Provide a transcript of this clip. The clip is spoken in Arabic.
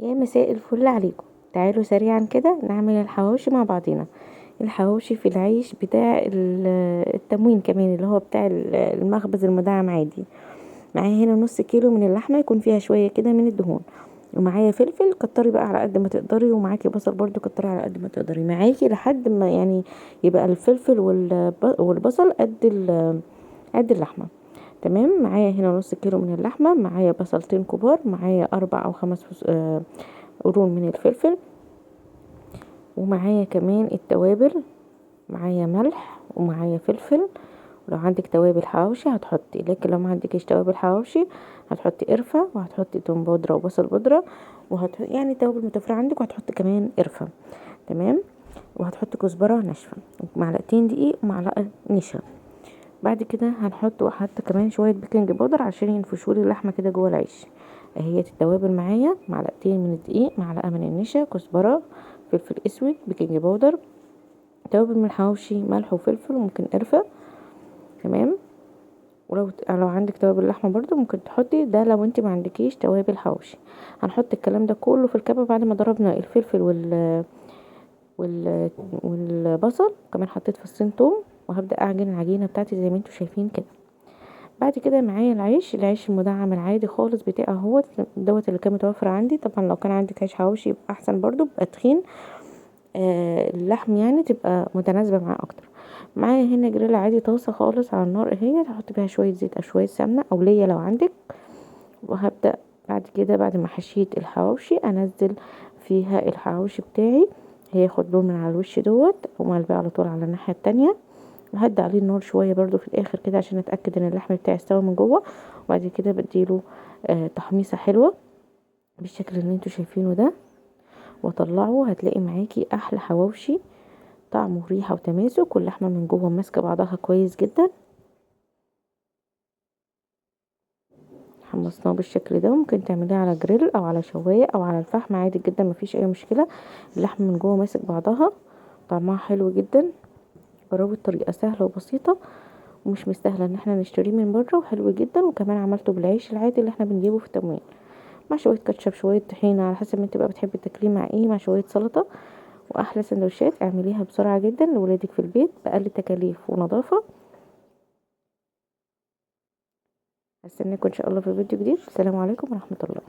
يا مساء الفل عليكم. تعالوا سريعا كده نعمل الحواوشي مع بعضنا. الحواوشي في العيش بتاع التموين كمان، اللي هو بتاع المخبز المدعم عادي. معايا هنا نص كيلو من اللحمه يكون فيها شويه كده من الدهون، ومعايا فلفل كتري بقى على قد ما تقدري، ومعاكي بصل برضو كتري على قد ما تقدري معاكي، لحد ما يعني يبقى الفلفل والبصل قد اللحمه. تمام. معايا هنا نص كيلو من اللحمه، معايا بصلتين كبار، معايا 4 أو 5 قرون من الفلفل، ومعايا كمان التوابل، معايا ملح ومعايا فلفل. ولو عندك توابل حواوشي هتحطي، لكن لو ما عندكش توابل حواوشي هتحطي قرفة، وهتحطي توم بودرة وبصل بودرة، يعني توابل متوفرة عندك، وهتحطي كمان قرفة. تمام. وهتحطي كزبرة ناشفة، معلقتين دقيق ومعلقة نشا. بعد كده هنحط وحط كمان شوية بيكنج باودر عشان ينفشولي اللحمة كده جوه العيش. اهي التوابل معايا: معلقتين من الدقيق، معلقة من النشا، كزبرة، فلفل اسود، بيكنج باودر، توابل من الحواوشي، ملح وفلفل، وممكن قرفة. تمام. لو عندك توابل اللحمه برضو ممكن تحطي ده، لو انت ما عندكيش توابل حواوشي. هنحط الكلام ده كله في الكبه بعد ما ضربنا الفلفل والبصل. كمان حطيت فصين توم، وهبدا اعجن العجينه بتاعتي زي ما انتوا شايفين كده. بعد كده معايا العيش المدعم العادي خالص بتاعي اهوت، دوت اللي كان متوفر عندي. طبعا لو كان عندك عيش حواوشي يبقى احسن برضو، يبقى تخين. اللحم يعني تبقى متناسبة معاه اكتر. معايا هنا جريل عادي، طاسة خالص على النار اهي، هحط فيها شوية زيت او شوية سمنة او ليا لو عندك. وهبدأ بعد كده، بعد ما حشيت الحواوشي، انزل فيها الحواوشي بتاعي. هياخد لون من على الوش دوت، ومقلبيه على طول على الناحية التانية. وهدي عليه النار شوية برضو في الاخر كده عشان اتأكد ان اللحم بتاعي استوى من جوه. وبعد كده بديله تحميصة حلوة بالشكل اللي انتوا شايفينه ده، واطلعه. هتلاقي معاكي احلى حواوشي، طعم وريحة وتماسك، واللحمة من جوه ماسكة بعضها كويس جدا. حمصناه بالشكل ده. ممكن تعمليه على جريل او على شواية او على الفحم عادي جدا، مفيش اي مشكلة. اللحمة من جوه ماسك بعضها، طعمها حلو جدا. جربوا الطريقة سهلة وبسيطة، ومش مستاهلة ان احنا نشتريه من بره، وحلو جدا. وكمان عملته بالعيش العادي اللي احنا بنجيبه في التموين، مع شوية كاتشب، شوية طحينة، على حسب ما انت بقى بتحبي تاكليه مع ايه، مع شوية سلطة. واحلى سندوتشات اعمليها بسرعة جدا لولادك في البيت بأقل تكاليف ونظافة. هستناكم ان شاء الله في فيديو جديد. السلام عليكم ورحمة الله.